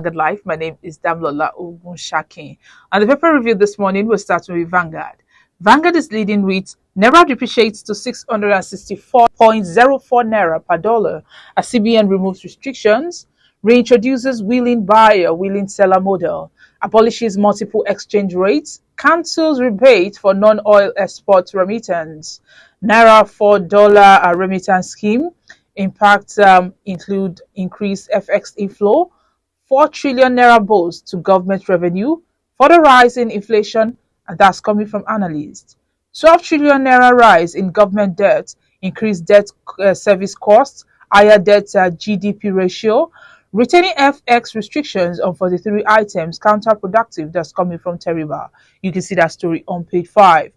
Good Life. My name is Damlola Ogunshakin. And the paper review this morning will start with Vanguard. Vanguard is leading with Naira depreciates to 664.04 Naira per dollar as CBN removes restrictions, reintroduces willing buyer, willing seller model, abolishes multiple exchange rates, cancels rebate for non-oil export remittance, Naira $4 remittance scheme. Impacts include increased FX inflow, 4 trillion naira boost to government revenue, further rise in inflation, and that's coming from analysts. 12 trillion naira rise in government debt, increased debt service costs, higher debt GDP ratio, retaining FX restrictions on 43 items counterproductive, that's coming from Teriba. You can see that story on page 5.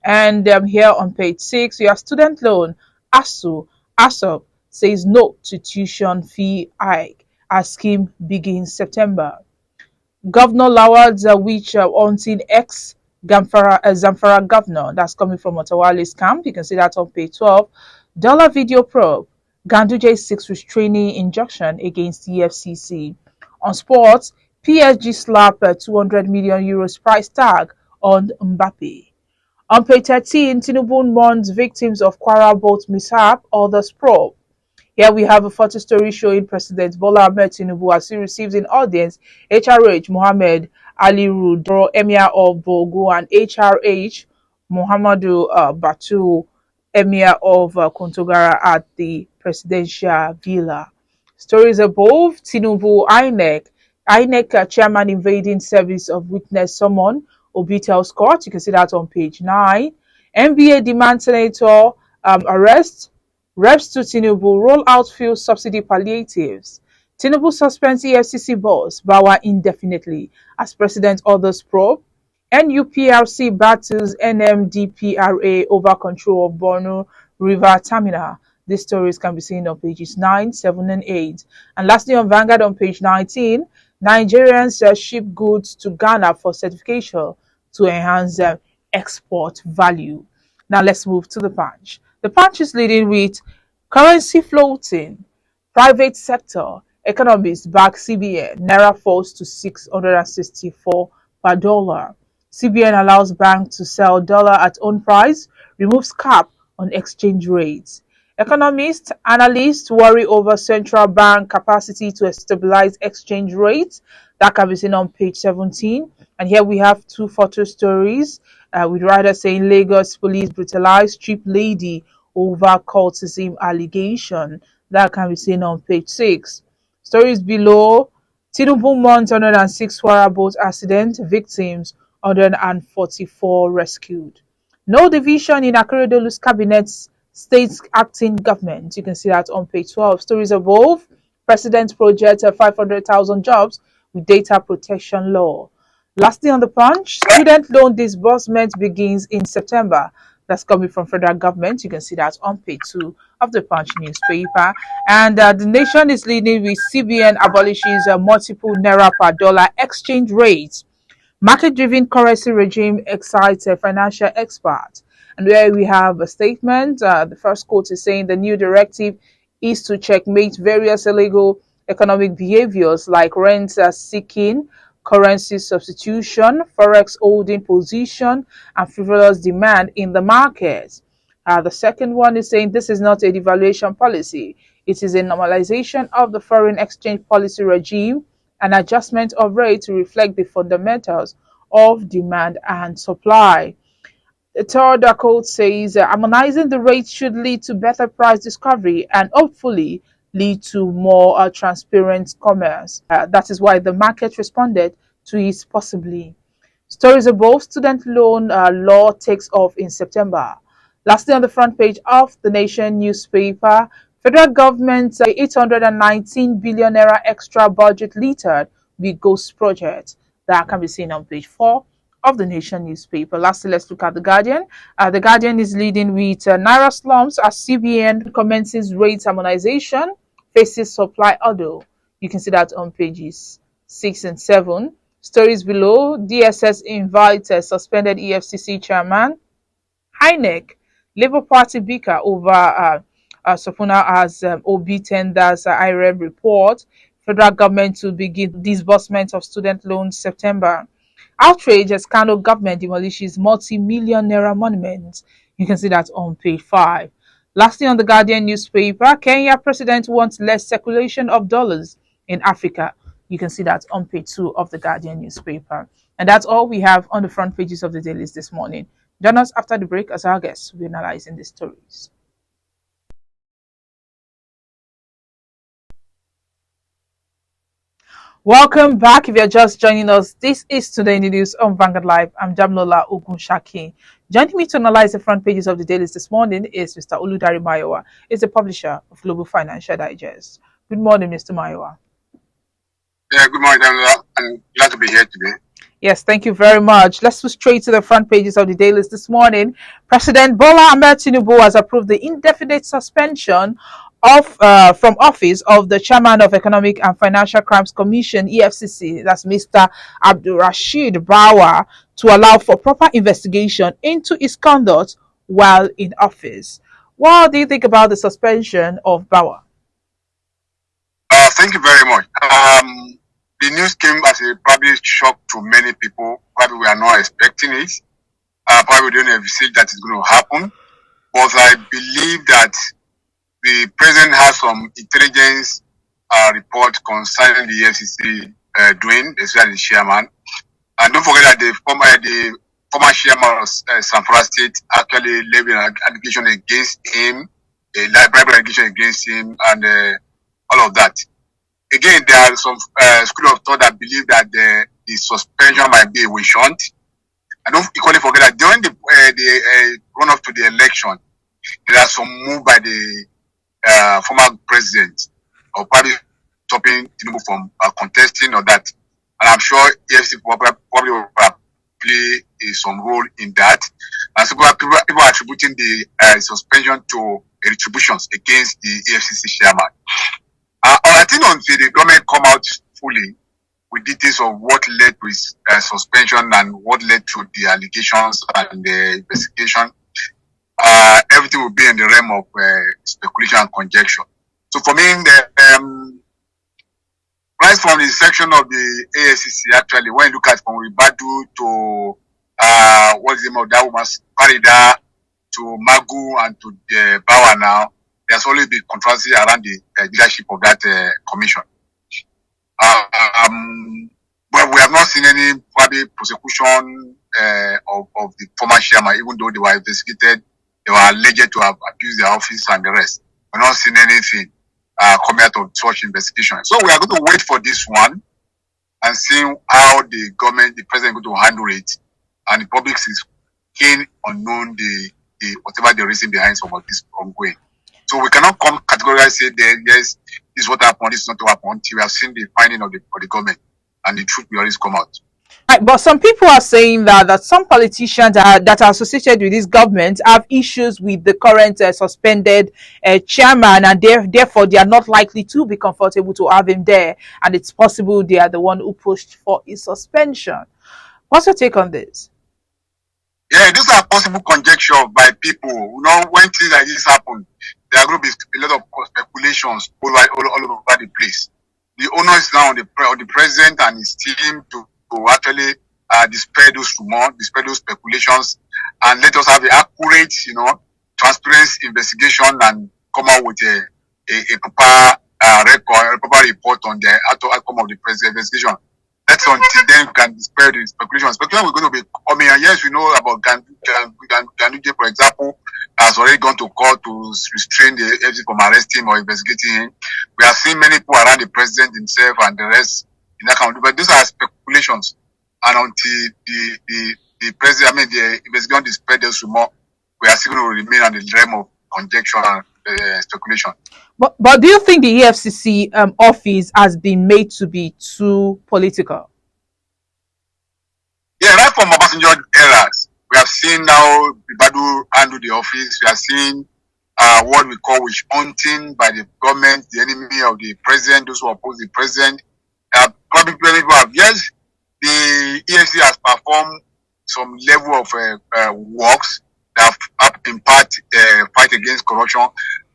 And here on page 6, your student loan, ASUP says no to tuition fee hike as scheme begins September. Governor Lawad's which wanting Zamfara governor, that's coming from Otawale's camp. You can see that on page 12. Dollar video probe. Ganduje 6 restraining injunction against EFCC. On sports, PSG slap a 200 million euros price tag on Mbappe. On page 13, Tinubu mourns victims of Kwara boat mishap, others probe. Here we have a photo story showing President Bola Ahmed Tinubu as he receives in audience HRH Mohammed Ali Rudro, Emir of Bogu, and HRH Muhammadu Batu, Emir of Kontogara at the presidential villa. Stories above, Tinubu, INEC chairman invading service of witness summon, Obi tells court. You can see that on page 9. NBA demand senator arrest. Reps to Tinubu roll out fuel subsidy palliatives. Tinubu suspends EFCC boss Bawa indefinitely as president orders probe. NUPRC battles NMDPRA over control of Borno River Terminal. These stories can be seen on pages 9, 7, and 8. And lastly, on Vanguard on page 19, Nigerians ship goods to Ghana for certification to enhance export value. Now let's move to the Punch. The Punch is leading with currency floating, private sector, economists back CBN, Naira falls to 664 per dollar. CBN allows bank to sell dollar at own price, removes cap on exchange rates. Economists, analysts worry over central bank capacity to stabilize exchange rates. That can be seen on page 17. And here we have two photo stories with writer saying Lagos police brutalized strip lady over cultism allegation. That can be seen on page 6. Stories below, Tinubu mourns 106 Swara boat accident, victims 144 rescued. No division in Akeredolu's cabinet's state acting government. You can see that on page 12. Stories above, President project 500,000 jobs with data protection law. Lastly on the Punch, student loan disbursement begins in September. That's coming from federal government. You can see that on page 2 of the Punch newspaper. And the nation is leading with CBN abolishes multiple Naira per dollar exchange rates. Market-driven currency regime excites a financial expert. And where we have a statement, the first quote is saying the new directive is to checkmate various illegal economic behaviors like rent seeking, currency substitution, forex holding position, and frivolous demand in the market. The second one is saying this is not a devaluation policy. It is a normalization of the foreign exchange policy regime, an adjustment of rate to reflect the fundamentals of demand and supply. The third quote says, harmonizing the rates should lead to better price discovery and hopefully lead to more transparent commerce. That is why the market responded to it possibly. Stories above, student loan law takes off in September. Lastly, on the front page of the Nation newspaper, federal government 819 billion naira extra budget littered with ghost project. That can be seen on page 4 of the Nation newspaper. Lastly, let's look at The Guardian. The Guardian is leading with Naira slumps as CBN commences rate harmonization, faces supply hurdle. You can see that on pages 6 and 7. Stories below, DSS invites suspended EFCC chairman. INEC, Labour Party bicker over Sopuna as OB tenders IREB report. Federal government to begin disbursement of student loans September. Outrage as Kano government demolishes multi-million naira monuments. You can see that on page 5. Lastly, on the Guardian newspaper, Kenya president wants less circulation of dollars in Africa. You can see that on page 2 of the Guardian newspaper. And that's all we have on the front pages of the dailies this morning. Join us after the break as our guests will be analyzing the stories. Welcome back. If you're just joining us, this is Today in the News on Vanguard Live. I'm Jamlola Ogunshaki. Joining me to analyze the front pages of the dailies this morning is Mr. Oludari Mayowa. He's the publisher of Global Financial Digest. Good morning, Mr. Mayowa. Yeah, good morning, Jamlola. I'm glad to be here today. Yes, thank you very much. Let's move straight to the front pages of the dailies this morning. President Bawa Tinubu has approved the indefinite suspension from office of the chairman of Economic and Financial Crimes Commission (EFCC), that's Mr. Abdul Rashid Bawa, to allow for proper investigation into his conduct while in office. What do you think about the suspension of Bawa? Thank you very much. The news came as a probably shock to many people. Probably we are not expecting it. Probably we don't envisage that it's going to happen. But I believe that the president has some intelligence report concerning the EFCC doing, especially the chairman. And don't forget that the former chairman of Sanfora State actually levied an allegation against him, a bribery allegation against him, and all of that. Again, there are some school of thought that believe that the suspension might be a wish hunt. And don't equally forget that during the run-up to the election, there are some move by the former president, or probably stopping Tinubu from contesting or that. And I'm sure EFCC probably will play some role in that. And so people are attributing the suspension to retributions against the EFCC chairman. I think until the government come out fully with details of what led to his suspension and what led to the allegations and the investigation, everything will be in the realm of speculation and conjecture. So for me, right from the section of the ASUC, actually, when you look at from Ribadu to what's the name of that woman's Farida to Magu and to Bawa now, there's always been controversy around the leadership of that commission. But we have not seen any probably prosecution of the former chairman, even though they were investigated, they were alleged to have abused their office and the rest. We're not seeing anything coming out of such investigation. So we are going to wait for this one and see how the government, the president, is going to handle it, and the public is keen on knowing the whatever the reason behind some of this ongoing. So we cannot come categorically say that yes, this is what happened, this is not what happened until we have seen the finding of the government and the truth will always come out. Right, but some people are saying that some politicians that are associated with this government have issues with the current suspended chairman, and therefore they are not likely to be comfortable to have him there, and it's possible they are the one who pushed for his suspension. What's your take on this? Yeah, these are possible conjecture by people. You know, when things like this happen, there are going to be a lot of speculations all over the place. The onus is now on the president and his team to actually dispel those rumors, dispel those speculations, and let us have an accurate, transparent investigation and come out with a proper record, a proper report on the outcome of the president's investigation. That's until then we can dispel the speculations. Speculation we're going to be coming, and yes, we know about Ganduje, for example, has already gone to court to restrain the FCC from arresting or investigating him. We have seen many people around the president himself and the rest in that country, but these are speculations. And until the president, the investigation dispel those rumors, we are still going to remain on the realm of conjecture and speculation. But do you think the EFCC office has been made to be too political? Yeah, right from Obasanjo eras, we have seen now Badu handle the office. We have seen what we call witch hunting by the government, the enemy of the president, those who oppose the president. Probably people have, yes, the EFCC has performed some level of works that have in part fight against corruption.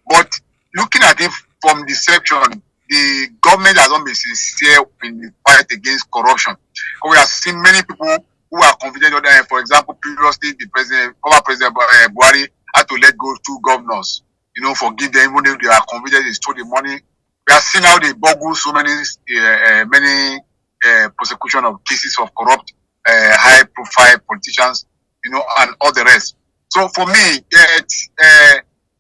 But looking at it from the section, the government has not been sincere in the fight against corruption. We have seen many people who are convicted of that. For example, previously former President Buhari had to let go 2 governors, forgive them even if they are convicted, they stole the money. We have seen how they boggle so many prosecution of cases of corrupt, high-profile politicians, and all the rest. So for me, the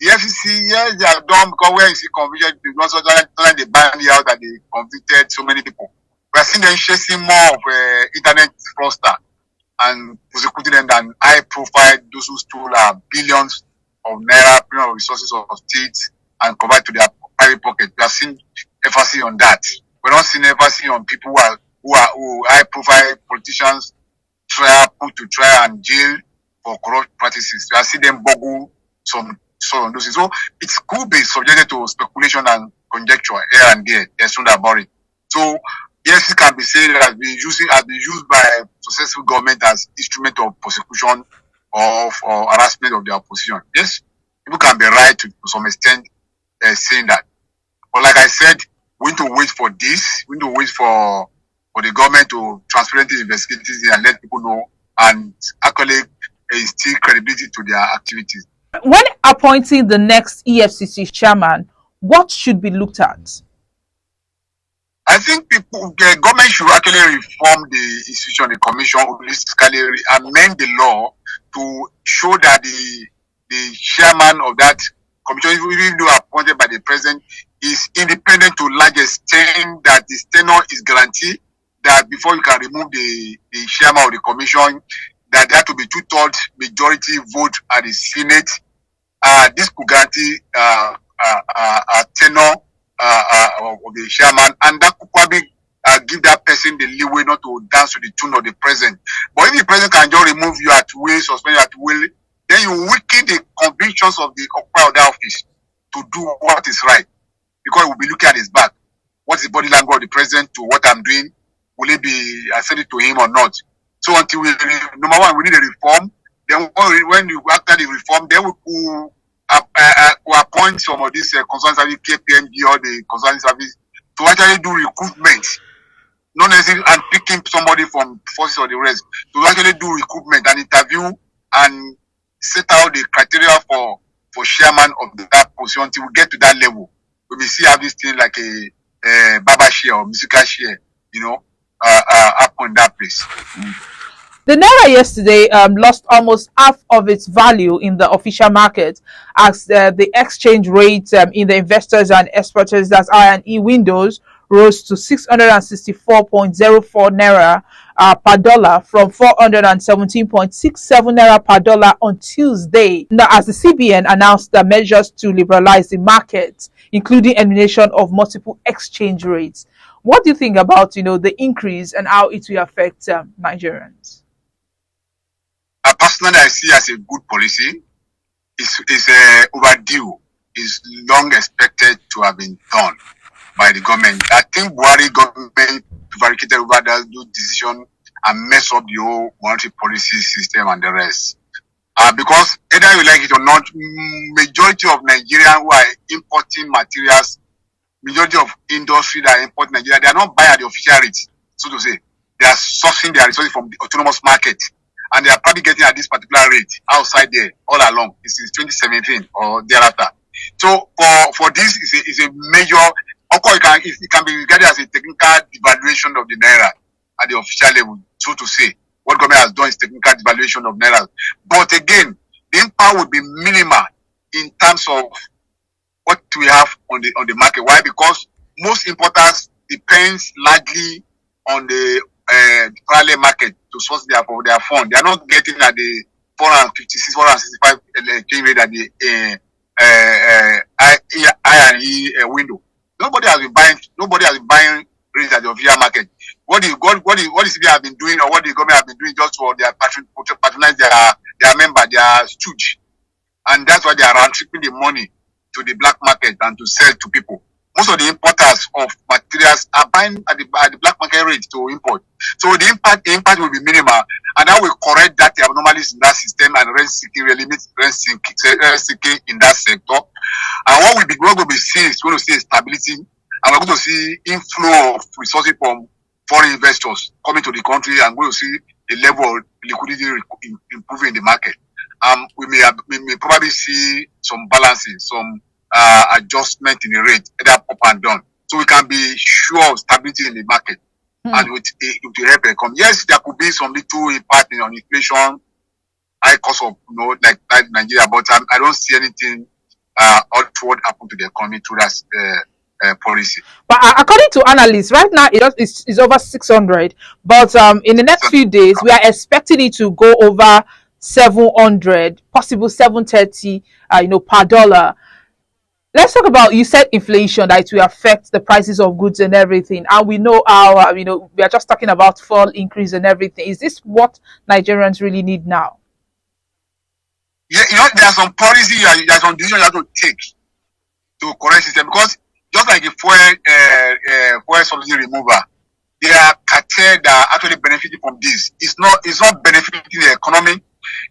EFCC, yes, they are done because where is the conviction? Because sometimes they ban it out that they convicted so many people. We are seeing them chasing more of internet fraudster and prosecuting them than high-profile those who stole billions of naira, billions of resources of states and provide to their private pocket. We are seeing emphasis on that. We're not seeing emphasis on people who are high-profile politicians put to trial and jail for corrupt practices. We are seeing them boggle some of those things. So it could be subjected to speculation and conjecture here and there. There's no doubt about it. So yes, it can be said that has been used by successful government as instrument of persecution or harassment of the opposition. Yes, people can be right to some extent saying that. But like I said, we need to wait for this. We need to wait for the government to transparently investigate this and let people know and actually instill credibility to their activities. When appointing the next EFCC chairman, what should be looked at? I think the government should actually reform the institution, the commission, holistically amend the law to show that the chairman of that commission, even though appointed by the president, is independent to large extent, that his tenure is guaranteed, that before you can remove the chairman of the commission, that there has to be 2/3 majority vote at the Senate. This could guarantee a tenure of the chairman, and that could probably give that person the leeway not to dance to the tune of the president. But if the president can just remove you at will, suspend you at will, then you weaken the convictions of the occupier of that office to do what is right, because he will be looking at his back. What's the body language of the president to what I'm doing? Will it be accepted to him or not? So until number one, we need a reform. Then when you after the reform, then we could appoint some of these concerned service, KPNG or the concerned service, to actually do recruitment, not necessarily and picking somebody from forces or the rest, to actually do recruitment and interview and set out the criteria for chairman of that position until we get to that level. We may see how this thing like a barber share or musical share, happen in that place. The Naira yesterday lost almost half of its value in the official market as the exchange rate in the investors and exporters, that's I&E windows, rose to 664.04 Naira per dollar from 417.67 Naira per dollar on Tuesday. Now, as the CBN announced the measures to liberalize the market, including elimination of multiple exchange rates. What do you think about, the increase and how it will affect Nigerians? Personally, I see as a good policy. It's overdue. It's long expected to have been done by the government. I think Buhari government prevaricated over that decision and mess up the whole monetary policy system and the rest. Because either you like it or not, majority of Nigerians who are importing materials, majority of industry that import Nigeria, they are not buying at the official rate, so to say. They are sourcing their resources from the autonomous market. And they are probably getting at this particular rate outside there all along. This is 2017 or thereafter. So for this is a major, of course it can be regarded as a technical devaluation of the Naira at the official level, so to say. What government has done is technical devaluation of Naira. But again, the impact would be minimal in terms of what we have on the market. Why? Because most importers depends largely on the parallel market to source their fund. They are not getting at the 456, 465 exchange rate at the I&E window. Nobody has been buying rates at the official market. What the CBN have been doing, or what the government have been doing, just for their patronize their member, their stooge, and that's why they are round tripping the money to the black market and to sell to people. Most of the importers of materials are buying at the black market rate to import. So the impact will be minimal, and that will correct that abnormalities in that system and rent seeking in that sector. And what we'll be seeing is going to see stability and we're going to see inflow of resources from foreign investors coming to the country, and going to see the level of liquidity improving in the market. We may probably see some balancing, some adjustment in the rate, either up and down, so we can be sure of stability in the market, and it will help the economy. Yes, there could be some little impact on inflation, high cost of like Nigeria, but I don't see anything untoward happen to the economy through that policy. But according to analysts, right now it's over 600. But in the next few days, we are expecting it to go over 700, possible 730, per dollar. Let's talk about, you said inflation, that it will affect the prices of goods and everything. And we know how, we are just talking about fuel increase and everything. Is this what Nigerians really need now? Yeah, there are some policy, there are some decisions you have to take to correct system, because just like the fuel subsidy remover, there are cartels that are actually benefiting from this. It's not benefiting the economy.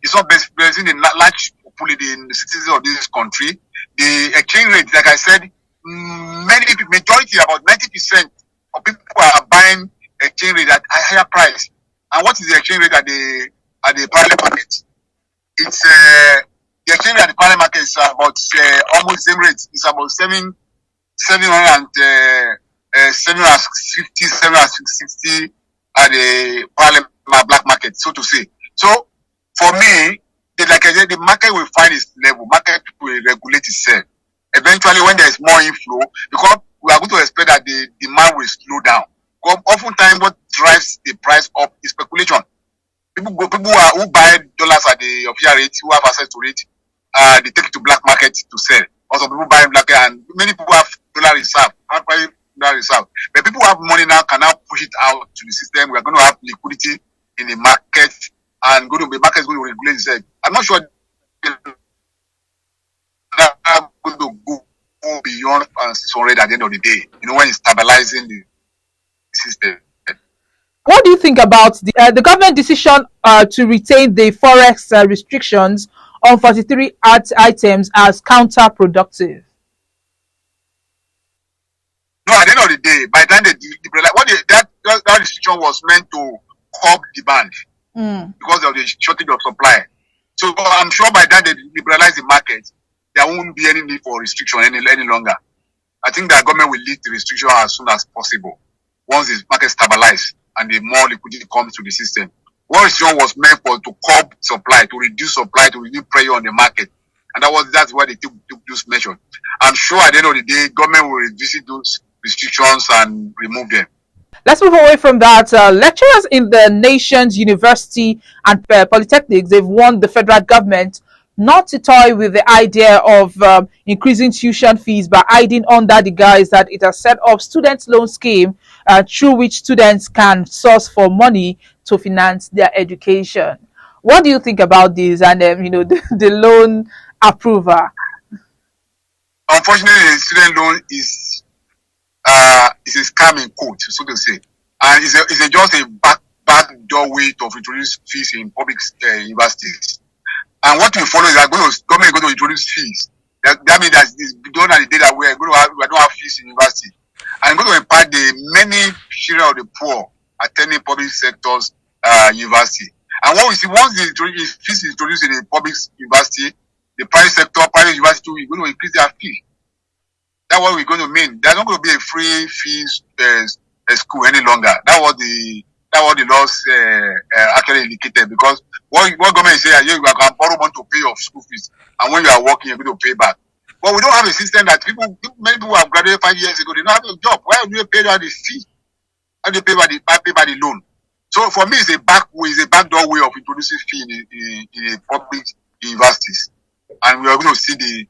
It's not benefiting the large population, the citizens of this country. The exchange rate, like I said, majority, about 90% of people are buying exchange rate at a higher price. And what is the exchange rate at the parallel market? It's the exchange rate at the parallel market is about almost the same rate. It's about 760 at the parallel black market, so to say. So for me, like I said, the market will find its level. Market will regulate itself. Eventually, when there is more inflow, because we are going to expect that the demand will slow down. Because oftentimes, what drives the price up is speculation. People who buy dollars at the official rate, who have access to it, they take it to black market to sell. Also, people buy black, and many people have dollar reserve, But people who have money now can now push it out to the system. We are going to have liquidity in the market, and the market is going to regulate itself. I'm not sure they're going to go beyond 600 at the end of the day, when it's stabilizing the system. What do you think about the government decision to retain the forex restrictions on 43 items as counterproductive? No, at the end of the day, by the time that restriction was meant to curb demand because of the shortage of supply. So I'm sure by the time they liberalize the market, there won't be any need for restriction any longer. I think the government will lift the restriction as soon as possible once the market stabilizes and the more liquidity comes to the system. One restriction was meant to curb supply, to reduce pressure on the market. And that's why they took those measures. I'm sure at the end of the day, government will revisit those restrictions and remove them. Let's move away from that. Lecturers in the nation's university and polytechnics, they've warned the federal government not to toy with the idea of increasing tuition fees by hiding under the guise that it has set up student loan scheme through which students can source for money to finance their education. What do you think about this and the loan approval? Unfortunately, the student loan is a scam in quote, so to say, and it's just a back doorway to introduce fees in public universities. And what we follow is that government is going to introduce fees. That means that it's done at the day that we don't have fees in university, and going to impact the many children of the poor attending public sectors university. And what we see, once the fees is introduced in the public university, the private university is going to increase their fee. That's what we're going to mean. There's not going to be a free fees school any longer. That's what the laws actually indicated. Because what government is saying, you can borrow money to pay your school fees, and when you are working, you're going to pay back. But we don't have a system that many people have graduated 5 years ago. They don't have a job. Why do you pay out the fee? How do you pay by the loan? So for me, it's a backdoor way of introducing fee in the public universities, and we are going to see the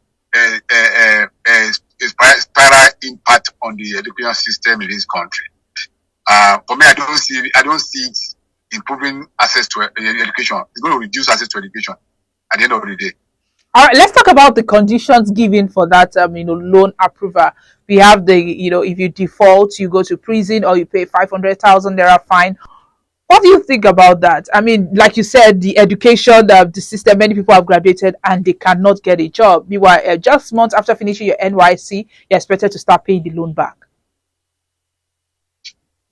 spiral impact on the education system in this country. For me, I don't see it improving access to education. It's going to reduce access to education at the end of the day. All right, let's talk about the conditions given for that loan approval. We have if you default, you go to prison or you pay 500,000 naira fine. What do you think about that? I mean, like you said, the education, the system, many people have graduated and they cannot get a job. Meanwhile, just months after finishing your NYC, you're expected to start paying the loan back.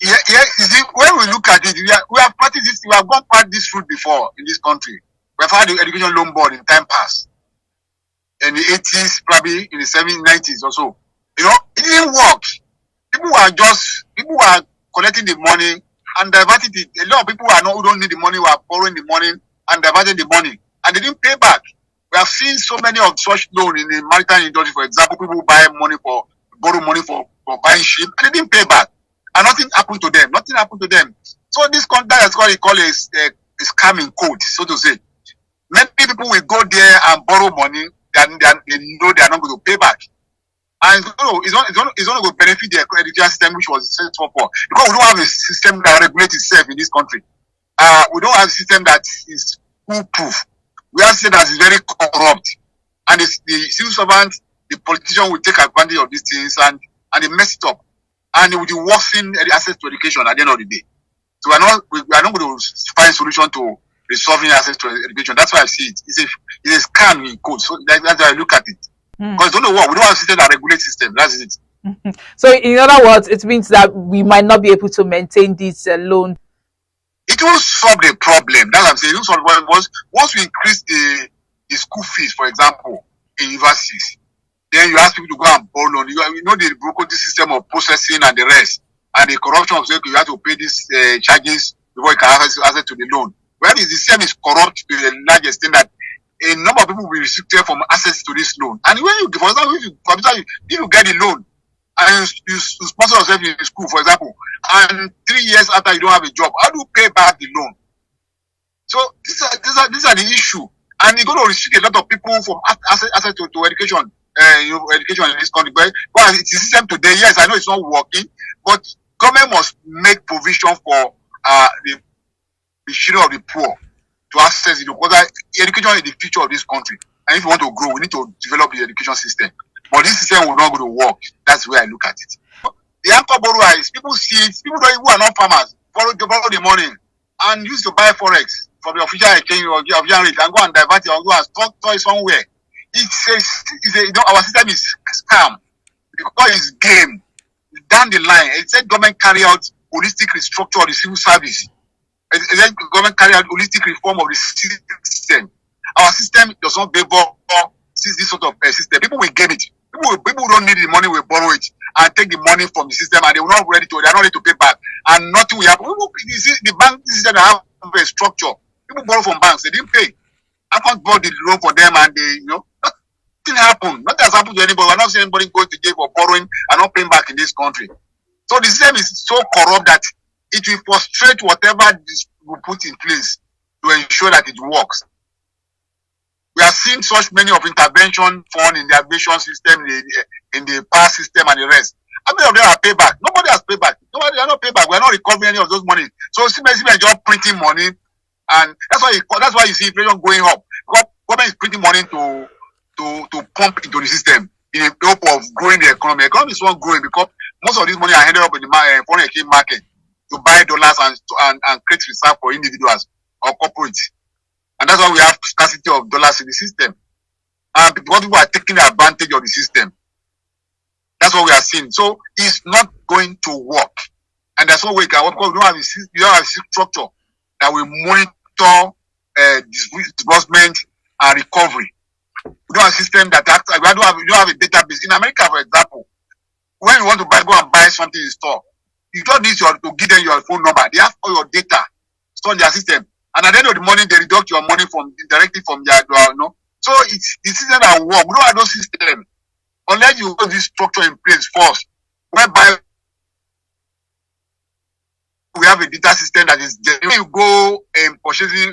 You see, when we look at it, we have practiced this, we have gone past this route before in this country. We have had the education loan board in time past. In the 80s, probably in the 70s, 90s or so. You know, it didn't work. People were collecting the money and diverting it. A lot of people who don't need the money were borrowing the money and diverting the money. And they didn't pay back. We have seen so many of such loans in the maritime industry, for example, people who borrow money for buying ship, and they didn't pay back. And nothing happened to them. Nothing happened to them. So this contact is what we call a scamming code, so to say. Many people will go there and borrow money, they know they are not going to pay back. And it's going to benefit the education system which was set up for. Because we don't have a system that regulates itself in this country. We don't have a system that is foolproof. We have a system that is very corrupt. And the civil servant, the politician will take advantage of these things and they mess it up. And it will worsen the access to education at the end of the day. So we are not going to find a solution to resolving access to education. That's why I see it. It's a scam in code. So that's how I look at it. Because don't know what we don't have a system that regulates system. That's it. So in other words, it means that we might not be able to maintain this loan. It will solve the problem. That's what I'm saying. It will solve the problem. Once we increase the school fees, for example, in universities, then you ask people to go and borrow loan. You know the bureaucratic system of processing and the rest, and the corruption of saying you have to pay these charges before you can have access to the loan. Whereas the system is corrupt to a large extent that a number of people will be restricted from access to this loan. And when you, for example, if you get the loan and you sponsor yourself in school, for example, and 3 years after you don't have a job, how do you pay back the loan? So these are the issue, and you're going to restrict a lot of people from access to education. Education in this country. But it's a system today. Yes, I know it's not working, but government must make provision for the children of the poor to access it, because education is the future of this country. And if we want to grow, we need to develop the education system. But this system will not go to work. That's where I look at it. The anchor borrowers, people see it, people who are not farmers, borrow the money and use to buy forex from the official exchange or the official rate and go and divert it or go and stock it somewhere. Our system is scam because it's game. Down the line, it said government carry out holistic restructure of the civil service. It said government carry out holistic reform of the system. Our system does not favor this sort of system. People will get it. People who don't need the money will borrow it and take the money from the system, and they are not ready to pay back, and nothing will happen. You see, the bank system have a structure. People borrow from banks, they didn't pay. I can't borrow the loan for them, and they, nothing happened. Nothing has happened to anybody. We're not seeing anybody going to jail for borrowing and not paying back in this country. So the system is so corrupt that it will frustrate whatever this will put in place to ensure that it works. We have seen such many of intervention fund in the aviation system, in the power system and the rest. How many of them are paid back? Nobody has paid back. Nobody are not paid back. We are not recovering any of those money. So CBN just printing money, and that's why you see inflation going up. Because government is printing money to pump into the system in the hope of growing the economy. The economy is not growing because most of this money are handed up in the foreign exchange market to buy dollars and create reserve for individuals or corporates. And that's why we have scarcity of dollars in the system. And because people are taking advantage of the system. That's what we are seeing. So it's not going to work. And that's what we can work, because we don't have a structure that will monitor disbursement and recovery. We don't have a system that acts. We don't have a database. In America, for example, when you want to go and buy something in store, you don't need to give them your phone number. They have all your data stored in their system. And at the end of the money, they deduct your money directly from their, So it's the system that work. We don't have no system. Unless you put this structure in place first, whereby we have a data system that is, when you go purchasing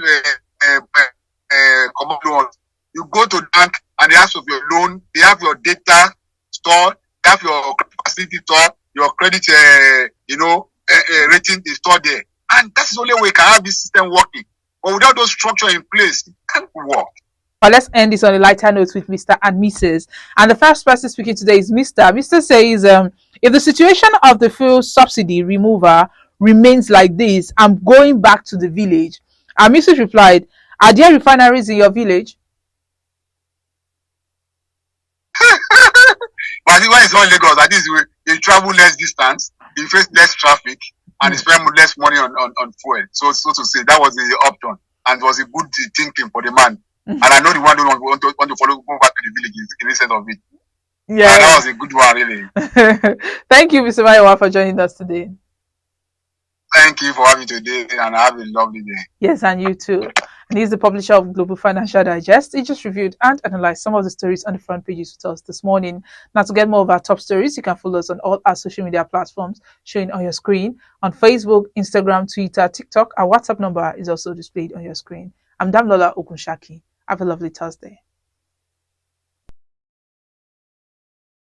common loans, you go to the bank and they ask for your loan, they have your data stored, they have your facility stored, your credit, rating is stored there. And that's the only way we can have this system working. But without those structure in place, it can't work. But let's end this on a lighter note with Mr. and Mrs. And the first person speaking today is Mr. Mr. says, if the situation of the fuel subsidy removal remains like this, I'm going back to the village. And Mrs. replied, are there refineries in your village? But when it's not Lagos, at least you travel less distance, you face less traffic, and spend less money on fuel. So to say, that was the option, and it was a good thinking for the man. And I know the one who want to follow, go back to the village in the sense of it. Yeah, and that was a good one, really. Thank you, Mr. Bawa, for joining us today. Thank you for having me today, and have a lovely day. Yes, and you too. And he's the publisher of Global Financial Digest. He just reviewed and analyzed some of the stories on the front pages with us this morning. Now, to get more of our top stories, you can follow us on all our social media platforms showing on your screen. On Facebook, Instagram, Twitter, TikTok, our WhatsApp number is also displayed on your screen. I'm Damlola Okunshaki. Have a lovely Thursday.